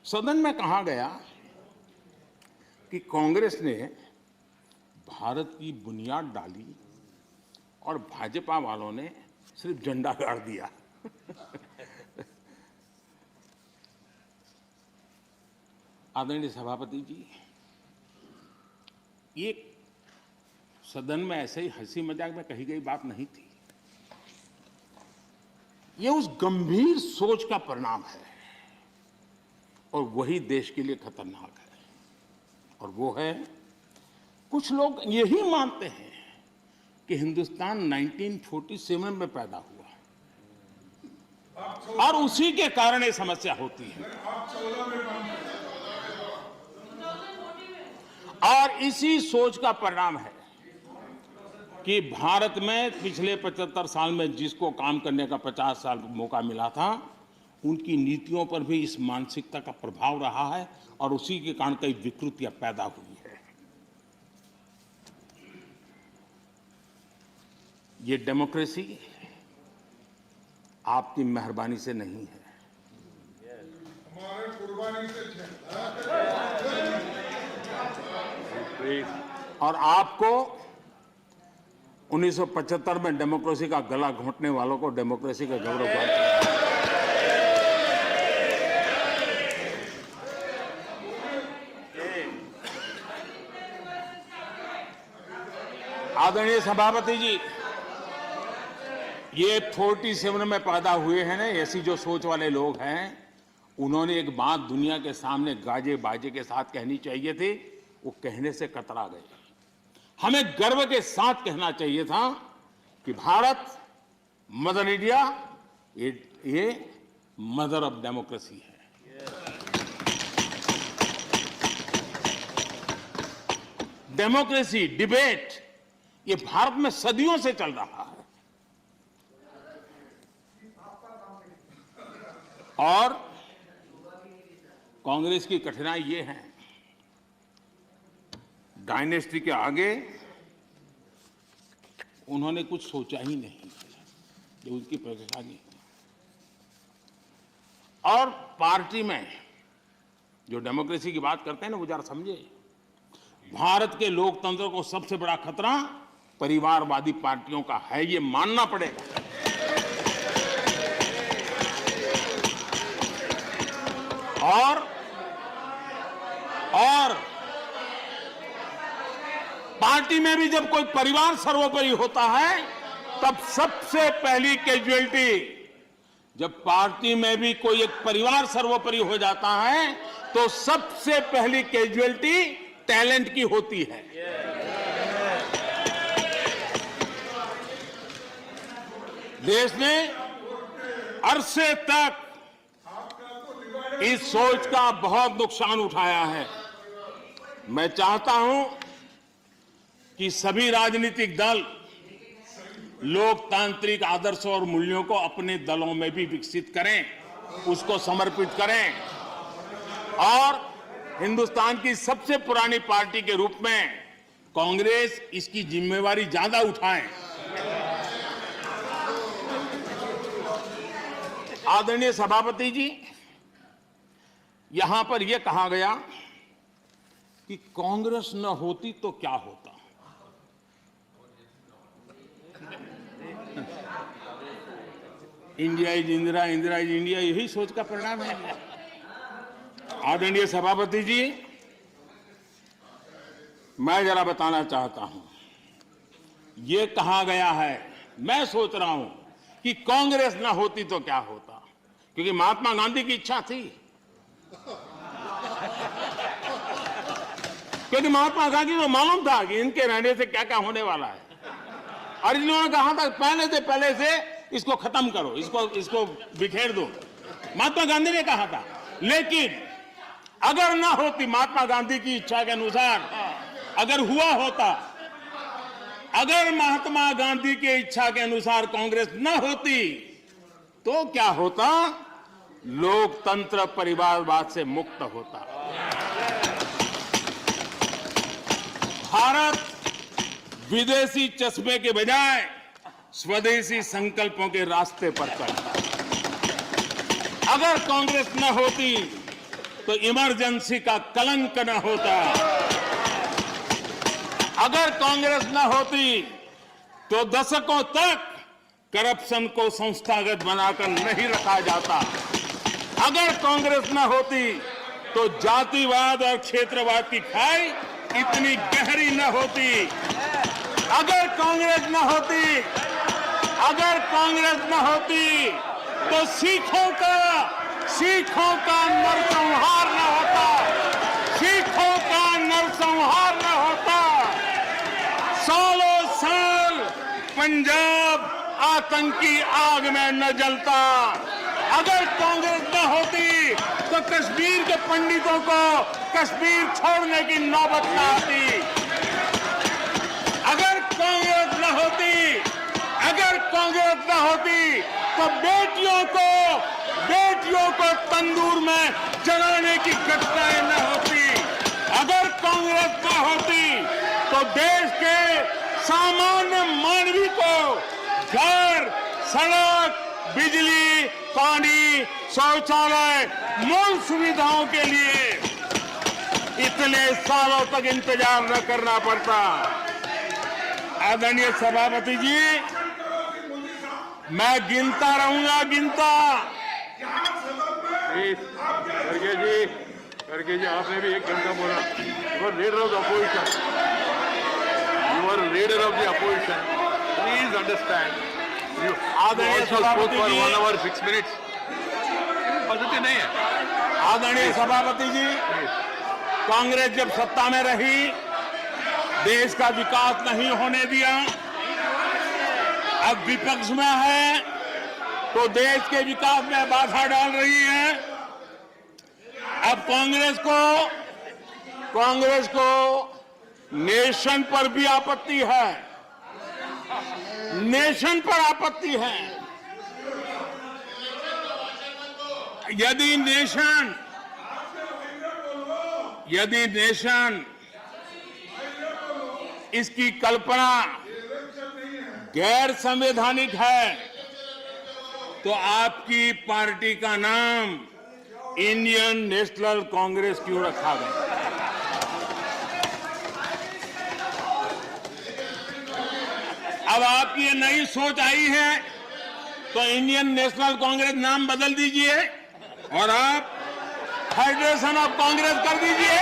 सदन में कहा गया कि कांग्रेस ने भारत की बुनियाद डाली और भाजपा वालों ने सिर्फ झंडा गाड़ दिया। आदरणीय सभापति जी, ये सदन में ऐसे ही हंसी मजाक में कही गई बात नहीं थी। ये उस गंभीर सोच का परिणाम है और वही देश के लिए खतरनाक है। और वो है, कुछ लोग यही मानते हैं कि हिंदुस्तान 1947 में पैदा हुआ और उसी के कारण ये समस्या होती है। और इसी सोच का परिणाम है कि भारत में पिछले 75 साल में जिसको काम करने का 50 साल मौका मिला था, उनकी नीतियों पर भी इस मानसिकता का प्रभाव रहा है और उसी के कारण कई विकृतियां पैदा हुई है। ये डेमोक्रेसी आपकी मेहरबानी से नहीं है, हमारे कुर्बानी से। और आपको 1975 में डेमोक्रेसी का गला घोंटने वालों को डेमोक्रेसी का गौरव प्राप्त। आदरणीय सभापति जी, ये 47 में पैदा हुए हैं ना, ऐसी जो सोच वाले लोग हैं, उन्होंने एक बात दुनिया के सामने गाजे बाजे के साथ कहनी चाहिए थी, वो कहने से कतरा गए। हमें गर्व के साथ कहना चाहिए था कि भारत मदर इंडिया, ये मदर ऑफ डेमोक्रेसी है। डेमोक्रेसी डिबेट ये भारत में सदियों से चल रहा है और कांग्रेस की कठिनाई ये है, डायनेस्टी के आगे उन्होंने कुछ सोचा ही नहीं, जो उनकी परेशानी है। और पार्टी में जो डेमोक्रेसी की बात करते हैं ना, वो जरा समझे, भारत के लोकतंत्र को सबसे बड़ा खतरा परिवारवादी पार्टियों का है, ये मानना पड़ेगा। और पार्टी में भी जब कोई परिवार सर्वोपरि होता है, तब सबसे पहली कैजुअलिटी, जब पार्टी में भी कोई एक परिवार सर्वोपरि हो जाता है, तो सबसे पहली कैजुअलिटी टैलेंट की होती है। देश ने अरसे तक इस सोच का बहुत नुकसान उठाया है। मैं चाहता हूं कि सभी राजनीतिक दल लोकतांत्रिक आदर्शों और मूल्यों को अपने दलों में भी विकसित करें, उसको समर्पित करें और हिंदुस्तान की सबसे पुरानी पार्टी के रूप में कांग्रेस इसकी जिम्मेवारी ज्यादा उठाए। आदरणीय सभापति जी, यहां पर यह कहा गया कि कांग्रेस न होती तो क्या होता। India is Indira, Indira is India, यही सोच का परिणाम है। आदरणीय सभापति जी, मैं जरा बताना चाहता हूं, यह कहा गया है, मैं सोच रहा हूं कि कांग्रेस ना होती तो क्या होता, क्योंकि महात्मा गांधी की इच्छा थी। क्योंकि महात्मा गांधी को मालूम था कि इनके रहने से क्या क्या होने वाला है, और इन्होंने कहा था पहले से इसको खत्म करो, इसको बिखेर दो। महात्मा गांधी ने कहा था। लेकिन अगर ना होती महात्मा गांधी की इच्छा के अनुसार, अगर हुआ होता, अगर महात्मा गांधी की इच्छा के अनुसार कांग्रेस न होती तो क्या होता? लोकतंत्र परिवारवाद से मुक्त होता। भारत विदेशी चश्मे के बजाय स्वदेशी संकल्पों के रास्ते पर चलता। अगर कांग्रेस न होती तो इमरजेंसी का कलंक न होता। अगर कांग्रेस न होती तो दशकों तक करप्शन को संस्थागत बनाकर नहीं रखा जाता। अगर कांग्रेस न होती तो जातिवाद और क्षेत्रवाद की खाई इतनी गहरी न होती। अगर कांग्रेस न होती तो सिखों का नरसंहार न होता। सिखों का नरसंहार न होता। सालों साल पंजाब आतंकी आग में न जलता। अगर कांग्रेस न होती तो कश्मीर के पंडितों को कश्मीर छोड़ने की नौबत न आती। अगर कांग्रेस न होती तो बेटियों को तंदूर में जलाने की घटनाएं न होती। अगर कांग्रेस न होती तो देश के सामान्य मानवी को घर, सड़क, बिजली, पानी, शौचालय, मूल सुविधाओं के लिए इतने सालों तक इंतजार न करना पड़ता। आदरणीय सभापति जी, मैं गिनता रहूंगा। खड़गे जी आपने भी 1 घंटा बोला। You are leader of the opposition. Please understand. आदरणीय सभापति जी, 1 hour 6 minutes पद्धति नहीं है। आदरणीय सभापति जी, कांग्रेस जब सत्ता में रही देश का विकास नहीं होने दिया। अब विपक्ष में है तो देश के विकास में बाधा डाल रही है। अब कांग्रेस को नेशन पर भी आपत्ति है। नेशन पर आपत्ति है। यदि नेशन इसकी कल्पना गैर संवैधानिक है तो आपकी पार्टी का नाम इंडियन नेशनल कांग्रेस क्यों रखा गया? अब आपकी ये नई सोच आई है तो इंडियन नेशनल कांग्रेस नाम बदल दीजिए और आप फेडरेशन ऑफ कांग्रेस कर दीजिए।